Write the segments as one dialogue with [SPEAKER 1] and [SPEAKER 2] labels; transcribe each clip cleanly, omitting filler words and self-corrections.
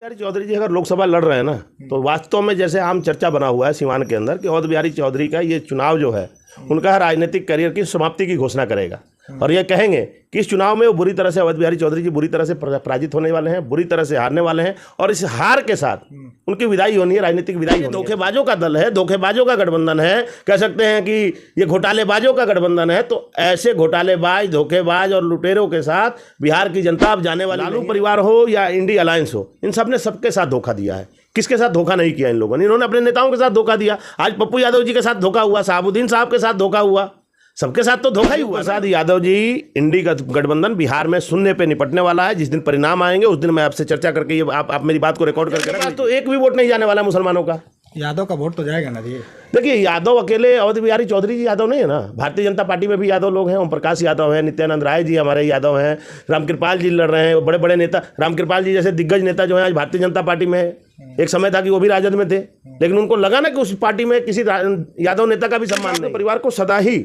[SPEAKER 1] बिहारी चौधरी जी अगर लोकसभा लड़ रहे हैं ना, तो वास्तव में जैसे आम चर्चा बना हुआ है सीवान के अंदर कि अवध बिहारी चौधरी का ये चुनाव जो है उनका राजनीतिक करियर की समाप्ति की घोषणा करेगा और ये कहेंगे कि इस चुनाव में वो बुरी तरह से अवध बिहारी चौधरी जी बुरी तरह से पराजित होने वाले हैं, बुरी तरह से हारने वाले हैं और इस हार के साथ उनकी विदाई होनी है, राजनीतिक विदाई होनी है। धोखेबाजों का दल है, धोखेबाजों का गठबंधन है, कह सकते हैं कि ये घोटालेबाजों का गठबंधन है। तो ऐसे घोटालेबाज, धोखेबाज और लुटेरों के साथ बिहार की जनता अब जाने वाली, लालू परिवार हो या इंडी अलायंस हो, इन सब ने सबके साथ धोखा दिया है। किसके साथ धोखा नहीं किया इन लोगों ने? इन्होंने अपने नेताओं के साथ धोखा दिया। आज पप्पू यादव जी के साथ धोखा हुआ, शहाबुद्दीन साहब के साथ धोखा हुआ, सबके साथ तो धोखा ही हुआ। प्रसाद यादव जी इंडी का गठबंधन बिहार में शून्य पे निपटने वाला है। जिस दिन परिणाम आएंगे उस दिन मैं आपसे चर्चा करके ये आप मेरी बात को रिकॉर्ड करके, तो एक भी वोट नहीं जाने वाला मुसलमानों का।
[SPEAKER 2] यादव का वोट तो जाएगा ना जी।
[SPEAKER 1] देखिए, यादव अकेले अवध बिहारी चौधरी जी यादव नहीं है ना, भारतीय जनता पार्टी में भी यादव लोग हैं। ओम प्रकाश यादव हैं, नित्यानंद राय जी हमारे यादव हैं, रामकृपाल जी लड़ रहे हैं, बड़े बड़े नेता। रामकृपाल जी जैसे दिग्गज नेता जो है आज भारतीय जनता पार्टी में है। एक समय था कि वो भी राजद में थे, लेकिन उनको लगा ना कि उस पार्टी में किसी यादव नेता का भी सम्मान नहीं। परिवार को सदा ही,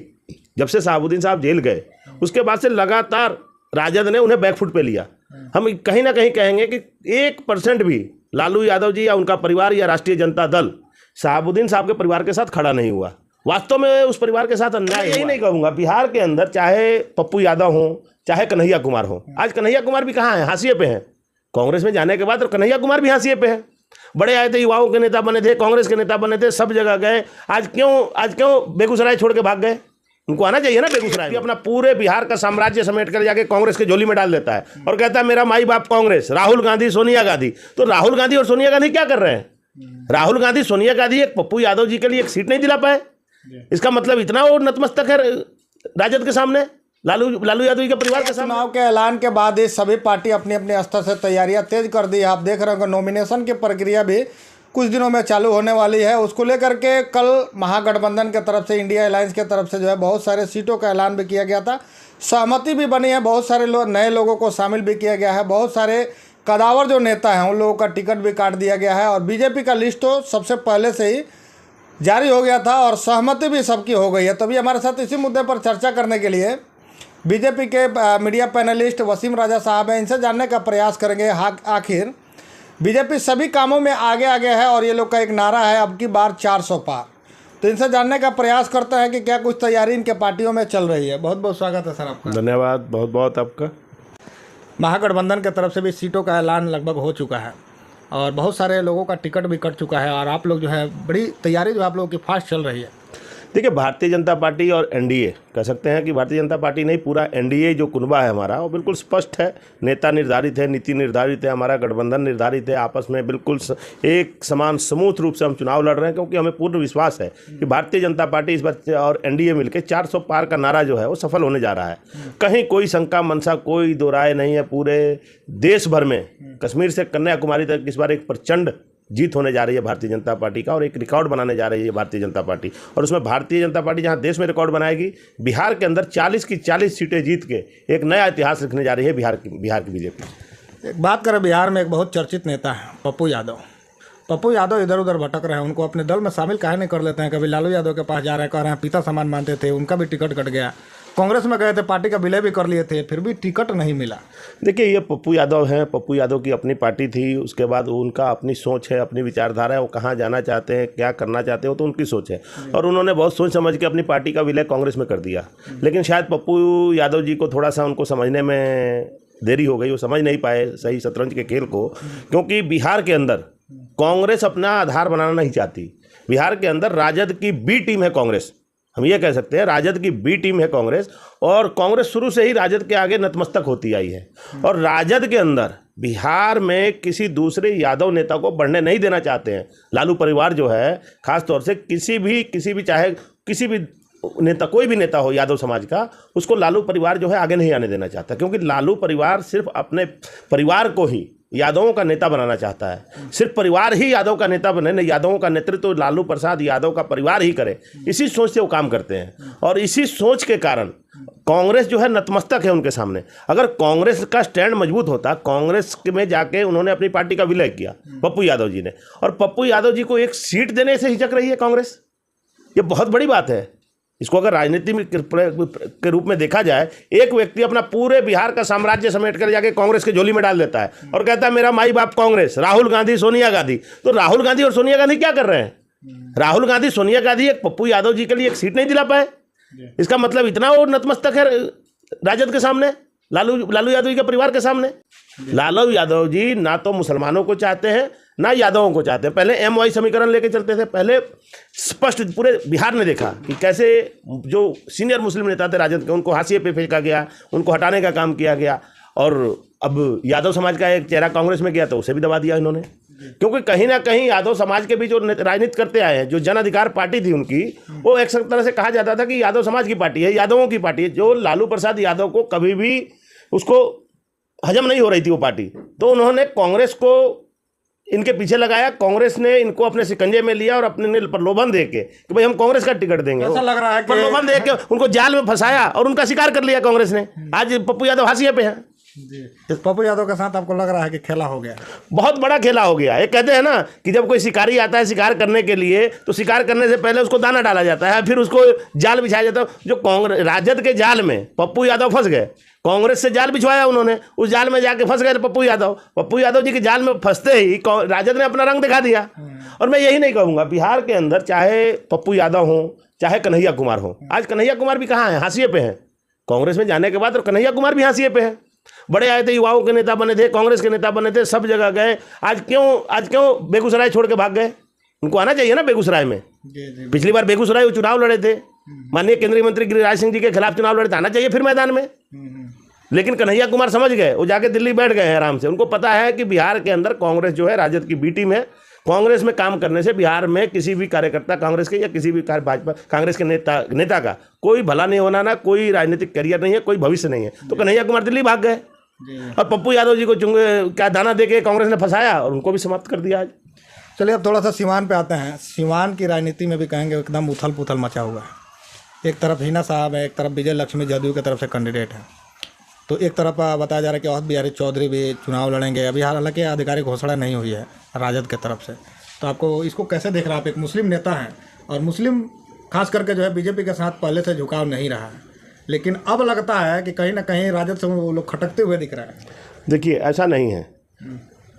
[SPEAKER 1] जब से शहाबुद्दीन साहब जेल गए उसके बाद से लगातार राजद ने उन्हें बैकफुट पे लिया। हम कहीं ना कहीं कहेंगे कि 1% भी लालू यादव जी या उनका परिवार या राष्ट्रीय जनता दल शहाबुद्दीन साहब के परिवार के साथ खड़ा नहीं हुआ। वास्तव में उस परिवार के साथ अन्याय। यही नहीं कहूँगा, बिहार के अंदर चाहे पप्पू यादव हो, चाहे कन्हैया कुमार हो, आज कन्हैया कुमार भी कहाँ है? हाशिए पे हैं। कांग्रेस में जाने के बाद और कन्हैया कुमार भी हाशिए पे हैं। बड़े आए थे, युवाओं के नेता बने थे, कांग्रेस के नेता बने थे, सब जगह गए। आज क्यों बेगूसराय छोड़ के भाग गए? उनको आना चाहिए ना बेगूसराय। अपना पूरे बिहार का साम्राज्य समेट कर जाके कांग्रेस के झोली में डाल देता है और कहता है मेरा माई बाप कांग्रेस, राहुल गांधी, सोनिया गांधी। तो राहुल गांधी और सोनिया गांधी क्या कर रहे हैं? राहुल गांधी, सोनिया गांधी एक पप्पू यादव जी के लिए एक सीट नहीं दिला पाए। इसका मतलब इतना वो नतमस्तक है राजद के सामने, लालू यादव जी के परिवार के सामने।
[SPEAKER 2] चुनाव के ऐलान के बाद ये सभी पार्टी अपने अपने स्तर से तैयारियां तेज कर दी है। आप देख रहे होंगे नॉमिनेशन की प्रक्रिया भी कुछ दिनों में चालू होने वाली है। उसको लेकर के कल महागठबंधन के तरफ से, इंडिया अलायंस के तरफ से जो है बहुत सारे सीटों का ऐलान भी किया गया था। सहमति भी बनी है, बहुत सारे नए लोगों को शामिल भी किया गया है। बहुत सारे कदावर जो नेता हैं उन लोगों का टिकट भी काट दिया गया है और बीजेपी का लिस्ट तो सबसे पहले से ही जारी हो गया था और सहमति भी सबकी हो गई है। तभी हमारे साथ इसी मुद्दे पर चर्चा करने के लिए बीजेपी के मीडिया पैनलिस्ट वसीम राजा साहब हैं। इनसे जानने का प्रयास करेंगे आखिर बीजेपी सभी कामों में आगे आगे है और ये लोग का एक नारा है अब की बार 400 पार। तो इनसे जानने का प्रयास करते हैं कि क्या कुछ तैयारी इनके पार्टियों में चल रही है। बहुत बहुत स्वागत है सर आपका।
[SPEAKER 1] धन्यवाद, बहुत बहुत आपका।
[SPEAKER 2] महागठबंधन की तरफ से भी सीटों का ऐलान लगभग हो चुका है और बहुत सारे लोगों का टिकट भी कट चुका है और आप लोग जो है बड़ी तैयारी जो आप लोगों की फास्ट चल रही है।
[SPEAKER 1] देखिए, भारतीय जनता पार्टी और एनडीए, कह सकते हैं कि भारतीय जनता पार्टी नहीं, पूरा एनडीए जो कुनबा है हमारा, वो बिल्कुल स्पष्ट है। नेता निर्धारित है, नीति निर्धारित है, हमारा गठबंधन निर्धारित है। आपस में बिल्कुल एक समान स्मूथ रूप से हम चुनाव लड़ रहे हैं, क्योंकि हमें पूर्ण विश्वास है कि भारतीय जनता पार्टी इस बार और एनडीए मिलकर 400 पार का नारा जो है वो सफल होने जा रहा है। कहीं कोई शंका मनसा, कोई दो राय नहीं है। पूरे देश भर में कश्मीर से कन्याकुमारी तक इस बार एक प्रचंड जीत होने जा रही है भारतीय जनता पार्टी का और एक रिकॉर्ड बनाने जा रही है भारतीय जनता पार्टी। और उसमें भारतीय जनता पार्टी जहां देश में रिकॉर्ड बनाएगी, बिहार के अंदर 40 की 40 सीटें जीत के एक नया इतिहास लिखने जा रही है बिहार की बीजेपी।
[SPEAKER 2] एक बात करें, बिहार में एक बहुत चर्चित नेता है पप्पू यादव। पप्पू यादव इधर उधर भटक रहे हैं, उनको अपने दल में शामिल काहे नहीं कर लेते हैं? कभी लालू यादव के पास जा रहे हैं, कह रहे हैं पिता समान मानते थे, उनका भी टिकट कट गया। कांग्रेस में गए थे, पार्टी का विलय भी कर लिए थे, फिर भी टिकट नहीं मिला।
[SPEAKER 1] देखिए, ये पप्पू यादव हैं, पप्पू यादव की अपनी पार्टी थी, उसके बाद उनका अपनी सोच है, अपनी विचारधारा है, वो कहाँ जाना चाहते हैं, क्या करना चाहते हो, तो उनकी सोच है। और उन्होंने बहुत सोच समझ के अपनी पार्टी का विलय कांग्रेस में कर दिया। लेकिन शायद पप्पू यादव जी को थोड़ा सा उनको समझने में देरी हो गई, वो समझ नहीं पाए सही शतरंज के खेल को। क्योंकि बिहार के अंदर कांग्रेस अपना आधार बनाना नहीं चाहती। बिहार के अंदर राजद की बी टीम है कांग्रेस, हम ये कह सकते हैं राजद की बी टीम है कांग्रेस। और कांग्रेस शुरू से ही राजद के आगे नतमस्तक होती आई है और राजद के अंदर बिहार में किसी दूसरे यादव नेता को बढ़ने नहीं देना चाहते हैं। लालू परिवार जो है, खास तौर से किसी भी चाहे किसी भी नेता, कोई भी नेता हो यादव समाज का, उसको लालू परिवार जो है आगे नहीं आने देना चाहता। क्योंकि लालू परिवार सिर्फ अपने परिवार को ही यादवों का नेता बनाना चाहता है। सिर्फ परिवार ही यादव का नेता बने, यादवों का नेतृत्व लालू प्रसाद यादव का परिवार ही करे, इसी सोच से वो काम करते हैं। और इसी सोच के कारण कांग्रेस जो है नतमस्तक है उनके सामने। अगर कांग्रेस का स्टैंड मजबूत होता, कांग्रेस में जाके उन्होंने अपनी पार्टी का विलय किया पप्पू यादव जी ने, और पप्पू यादव जी को एक सीट देने से हिचक रही है कांग्रेस, ये बहुत बड़ी बात है। इसको अगर राजनीति में के रूप में देखा जाए, एक व्यक्ति अपना पूरे बिहार का साम्राज्य समेट कर जाके कांग्रेस के झोली में डाल देता है और कहता है मेरा माई बाप कांग्रेस, राहुल गांधी, सोनिया गांधी। तो राहुल गांधी और सोनिया गांधी क्या कर रहे हैं? राहुल गांधी, सोनिया गांधी एक पप्पू यादव जी के लिए एक सीट नहीं दिला पाए। इसका मतलब इतना वो नतमस्तक है राजद के सामने, लालू यादव जी के परिवार के सामने। लालू यादव जी ना तो मुसलमानों को चाहते हैं ना यादवों को चाहते हैं। पहले MY समीकरण लेके चलते थे। पहले स्पष्ट पूरे बिहार ने देखा कि कैसे जो सीनियर मुस्लिम नेता थे राजद के, उनको हाशिए पे फेंका गया, उनको हटाने का काम किया गया। और अब यादव समाज का एक चेहरा कांग्रेस में गया तो उसे भी दबा दिया इन्होंने, क्योंकि कहीं ना कहीं यादव समाज के भी जो राजनीति करते आए हैं, जो जन अधिकार पार्टी थी उनकी, वो एक तरह से कहा जाता था कि यादव समाज की पार्टी है, यादवों की पार्टी है। जो लालू प्रसाद यादव को कभी भी उसको हजम नहीं हो रही थी वो पार्टी, तो उन्होंने कांग्रेस को इनके पीछे लगाया। कांग्रेस ने इनको अपने शिकंजे में लिया और अपने प्रलोभन दे के कि भाई हम कांग्रेस का टिकट देंगे,
[SPEAKER 2] ऐसा लग रहा है कि
[SPEAKER 1] प्रलोभन दे के उनको जाल में फंसाया और उनका शिकार कर लिया कांग्रेस ने। आज पप्पू यादव हाशिए पे हैं।
[SPEAKER 2] इस पप्पू यादव के साथ आपको लग रहा है कि खेला हो गया?
[SPEAKER 1] बहुत बड़ा खेला हो गया। ये कहते हैं ना कि जब कोई शिकारी आता है शिकार करने के लिए, तो शिकार करने से पहले उसको दाना डाला जाता है, फिर उसको जाल बिछाया जाता है। जो कांग्रेस राजद के जाल में पप्पू यादव फंस गए, कांग्रेस से जाल बिछवाया उन्होंने, उस जाल में जाके फंस गए पप्पू यादव जी के जाल में फंसते ही राजद ने अपना रंग दिखा दिया। और मैं यही नहीं कहूँगा, बिहार के अंदर चाहे पप्पू यादव हो चाहे कन्हैया कुमार हो, आज कन्हैया कुमार भी कहाँ हैं? हाशिए पे हैं कांग्रेस में जाने के बाद। और कन्हैया कुमार भी हाशिए पे हैं। बड़े आए थे, युवाओं के नेता बने थे, कांग्रेस के नेता बने थे, सब जगह गए। आज क्यों बेगूसराय छोड़ के भाग गए? उनको आना चाहिए ना बेगूसराय में। पिछली बार बेगूसराय वो चुनाव लड़े थे, माननीय केंद्रीय मंत्री गिरिराज सिंह जी के खिलाफ चुनाव लड़े थे, आना चाहिए फिर मैदान में। लेकिन कन्हैया कुमार समझ गए, वो जाके दिल्ली बैठ गए हैं आराम से। उनको पता है कि बिहार के अंदर कांग्रेस जो है राजद की बी टीम है। कांग्रेस में काम करने से बिहार में किसी भी कार्यकर्ता कांग्रेस के या किसी भी भाजपा कांग्रेस के नेता का कोई भला नहीं होना, ना कोई राजनीतिक करियर नहीं है, कोई भविष्य नहीं है। तो कन्हैया कुमार दिल्ली भाग गए और पप्पू यादव जी को क्या दाना देके कांग्रेस ने फंसाया और उनको भी समाप्त कर दिया आज।
[SPEAKER 2] चलिए अब थोड़ा सा सिवान पे आते हैं। सिवान की राजनीति में भी कहेंगे एकदम उथल पुथल मचा हुआ है। एक तरफ हिना साहब है, एक तरफ विजय लक्ष्मी जदयू की तरफ से कैंडिडेट है। तो एक तरफ बताया जा रहा है कि अवध बिहारी चौधरी भी चुनाव लड़ेंगे। अभी हालांकि आधिकारिक घोषणा नहीं हुई है राजद की तरफ से। तो आपको इसको कैसे देख रहा है? आप एक मुस्लिम नेता हैं और मुस्लिम खास करके जो है बीजेपी के साथ पहले से झुकाव नहीं रहा है, लेकिन अब लगता है कि कहीं ना कहीं राजद से वो लोग खटकते हुए दिख रहे हैं।
[SPEAKER 1] देखिए, ऐसा नहीं है।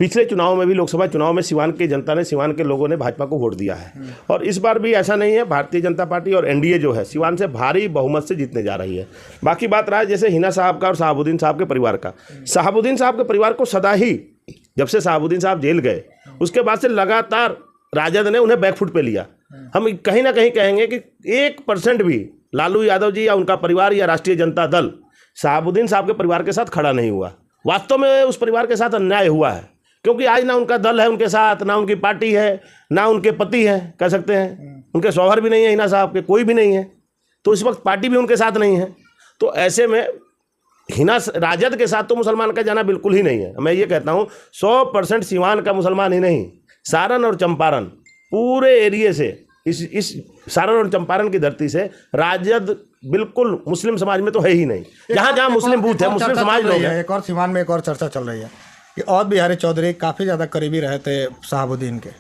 [SPEAKER 1] पिछले चुनाव में भी, लोकसभा चुनाव में सिवान की जनता ने, सिवान के लोगों ने भाजपा को वोट दिया है। और इस बार भी ऐसा नहीं है। भारतीय जनता पार्टी और एनडीए जो है सिवान से भारी बहुमत से जीतने जा रही है। बाकी बात रहा है जैसे हिना साहब का और शहाबुद्दीन साहब के परिवार का। शहाबुद्दीन साहब के परिवार को सदा ही, जब से शहाबुद्दीन साहब जेल गए उसके बाद से लगातार राजद ने उन्हें बैकफुट पे लिया। हम कहीं ना कहीं कहेंगे कि 1% भी लालू यादव जी या उनका परिवार या राष्ट्रीय जनता दल शहाबुद्दीन साहब के परिवार के साथ खड़ा नहीं हुआ। वास्तव में उस परिवार के साथ अन्याय हुआ है, क्योंकि आज ना उनका दल है उनके साथ, ना उनकी पार्टी है, ना उनके पति हैं, कह सकते हैं उनके शौहर भी नहीं है हिना साहब के, कोई भी नहीं है। तो इस वक्त पार्टी भी उनके साथ नहीं है। तो ऐसे में हिना राजद के साथ तो मुसलमान का जाना बिल्कुल ही नहीं है। मैं ये कहता हूँ 100% सिवान का मुसलमान ही नहीं, सारण और चंपारण पूरे एरिए से, इस सारण और चंपारण की धरती से राजद बिल्कुल मुस्लिम समाज में तो है ही नहीं। जहाँ जहाँ मुस्लिम बूथ है, मुस्लिम समाज लोग हैं।
[SPEAKER 2] एक और सिवान में एक और चर्चा चल रही है कि अवध बिहारी चौधरी काफ़ी ज़्यादा करीबी रहे थे शहाबुद्दीन के,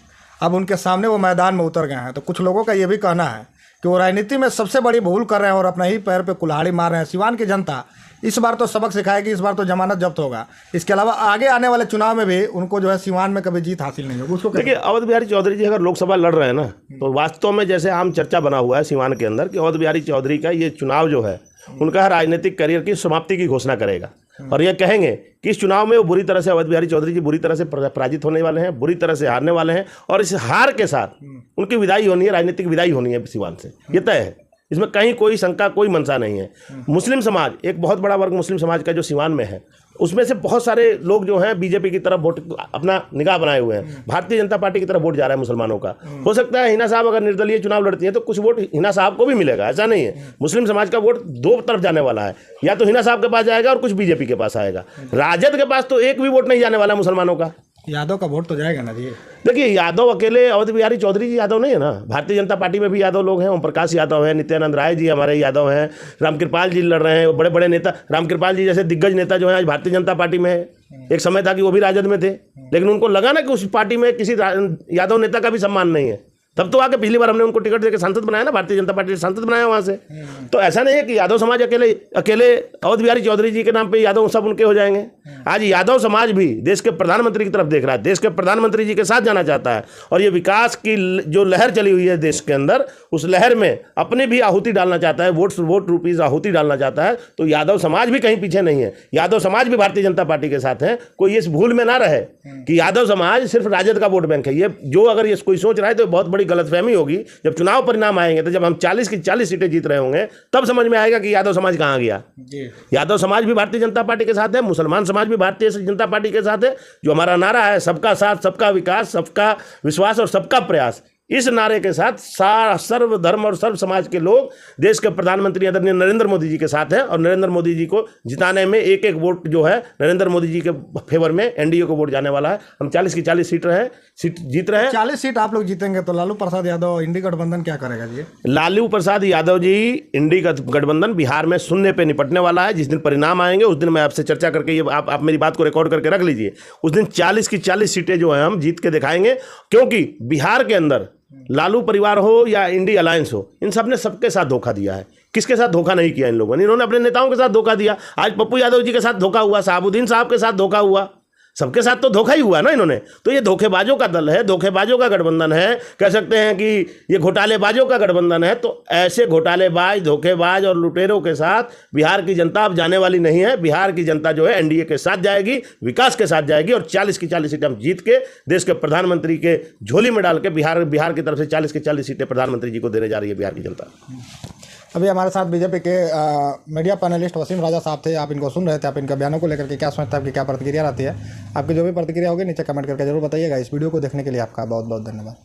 [SPEAKER 2] अब उनके सामने वो मैदान में उतर गए हैं। तो कुछ लोगों का ये भी कहना है कि वो राजनीति में सबसे बड़ी भूल कर रहे हैं और अपने ही पैर पे कुल्हाड़ी मार रहे हैं। सिवान की जनता इस बार तो सबक सिखाएगी, इस बार तो जमानत जब्त होगा। इसके अलावा आगे आने वाले चुनाव में भी उनको जो है सिवान में कभी जीत हासिल नहीं होगी। उसको
[SPEAKER 1] देखिए, अवध बिहारी चौधरी जी अगर लोकसभा लड़ रहे हैं ना, तो वास्तव में जैसे आम चर्चा बना हुआ है सिवान के अंदर कि अवध बिहारी चौधरी का ये चुनाव जो है उनका राजनीतिक करियर की समाप्ति की घोषणा करेगा। और ये कहेंगे कि इस चुनाव में वो बुरी तरह से, अवध बिहारी चौधरी जी बुरी तरह से पराजित होने वाले हैं, बुरी तरह से हारने वाले हैं। और इस हार के साथ उनकी विदाई होनी है, राजनीतिक विदाई होनी है सिवान से, ये तय है। इसमें कहीं कोई शंका, कोई मनसा नहीं है। मुस्लिम समाज, एक बहुत बड़ा वर्ग मुस्लिम समाज का जो सिवान में है, उसमें से बहुत सारे लोग जो हैं बीजेपी की तरफ वोट अपना निगाह बनाए हुए हैं। भारतीय जनता पार्टी की तरफ वोट जा रहा है मुसलमानों का। हो सकता है हिना साहब अगर निर्दलीय चुनाव लड़ती हैं तो कुछ वोट हिना साहब को भी मिलेगा, ऐसा नहीं है। मुस्लिम समाज का वोट दो तरफ जाने वाला है, या तो हिना साहब के पास जाएगा और कुछ बीजेपी के पास आएगा। राजद के पास तो एक भी वोट नहीं जाने वाला मुसलमानों का।
[SPEAKER 2] यादव का वोट तो जाएगा ना जी।
[SPEAKER 1] देखिए, यादव अकेले अवध बिहारी चौधरी जी यादव नहीं है ना, भारतीय जनता पार्टी में भी यादव लोग हैं। ओम प्रकाश यादव हैं, नित्यानंद राय जी हमारे यादव हैं, रामकृपाल जी लड़ रहे हैं, बड़े बड़े नेता। रामकृपाल जी जैसे दिग्गज नेता जो है आज भारतीय जनता पार्टी में है। एक समय था कि वो भी राजद में थे, लेकिन उनको लगा ना कि उस पार्टी में किसी यादव नेता का भी सम्मान नहीं है, तब तो आके पिछली बार हमने उनको टिकट देकर सांसद बनाया ना, भारतीय जनता पार्टी ने सांसद बनाया वहाँ से। तो ऐसा नहीं है कि यादव समाज अकेले अवध बिहारी चौधरी जी के नाम पे यादव सब उनके हो जाएंगे। आज यादव समाज भी देश के प्रधानमंत्री की तरफ देख रहा है, देश के प्रधानमंत्री जी के साथ जाना चाहता है, और ये विकास की जो लहर चली हुई है देश के अंदर, उस लहर में अपनी भी आहुति डालना चाहता है, वोट रुपीज आहुति डालना चाहता है। तो यादव समाज भी कहीं पीछे नहीं है, यादव समाज भी भारतीय जनता पार्टी के साथ है। कोई इस भूल में ना रहे कि यादव समाज सिर्फ राजद का वोट बैंक है। ये जो अगर ये कोई सोच रहा है तो बहुत बड़ी गलतफहमी होगी। जब चुनाव परिणाम आएंगे, तो जब हम 40 की 40 सीटें जीत रहे होंगे, तब समझ में आएगा कि यादव समाज कहाँ गया। यादव समाज भी भारतीय जनता पार्टी के साथ है, मुसलमान समाज भी भारतीय जनता पार्टी के साथ है। जो हमारा नारा है सबका साथ, सबका विकास, सबका विश्वास और सबका प्रयास, इस नारे के साथ सर्व धर्म और सर्व समाज के लोग देश के प्रधानमंत्री आदरणीय नरेंद्र मोदी जी के साथ हैं। और नरेंद्र मोदी जी को जिताने में एक एक वोट जो है नरेंद्र मोदी जी के फेवर में एनडीए को वोट जाने वाला है। हम 40 की 40 सीट जीत रहे हैं।
[SPEAKER 2] 40 सीट आप लोग जीतेंगे तो लालू प्रसाद यादव इंडी गठबंधन क्या करेगा जी?
[SPEAKER 1] लालू प्रसाद यादव जी इंडी का गठबंधन बिहार में शून्य पे निपटने वाला है। जिस दिन परिणाम आएंगे उस दिन मैं आपसे चर्चा करके, ये आप मेरी बात को रिकॉर्ड करके रख लीजिए, उस दिन 40 की 40 सीटें जो है हम जीत के दिखाएंगे। क्योंकि बिहार के अंदर लालू परिवार हो या इंडी अलायंस हो, इन सब ने सबके साथ धोखा दिया है। किसके साथ धोखा नहीं किया इन लोगों ने? इन्होंने अपने नेताओं के साथ धोखा दिया। आज पप्पू यादव जी के साथ धोखा हुआ, शहाबुद्दीन साहब के साथ धोखा हुआ, सबके साथ तो धोखा ही हुआ ना इन्होंने। तो ये धोखेबाजों का दल है, धोखेबाजों का गठबंधन है, कह सकते हैं कि ये घोटालेबाजों का गठबंधन है। तो ऐसे घोटालेबाज, धोखेबाज और लुटेरों के साथ बिहार की जनता अब जाने वाली नहीं है। बिहार की जनता जो है एनडीए के साथ जाएगी, विकास के साथ जाएगी, और 40 की 40 सीटें हम जीत के देश के प्रधानमंत्री के झोली में डाल के बिहार की तरफ से 40 की 40 सीटें प्रधानमंत्री जी को देने जा रही है बिहार की जनता।
[SPEAKER 2] अभी हमारे साथ बीजेपी के मीडिया पैनलिस्ट वसीम राजा साहब थे, आप इनको सुन रहे थे। आप इनका बयानों को लेकर के क्या सोचते हैं, आपकी क्या प्रतिक्रिया रहती है? आपकी जो भी प्रतिक्रिया होगी नीचे कमेंट करके जरूर बताइएगा। इस वीडियो को देखने के लिए आपका बहुत बहुत धन्यवाद।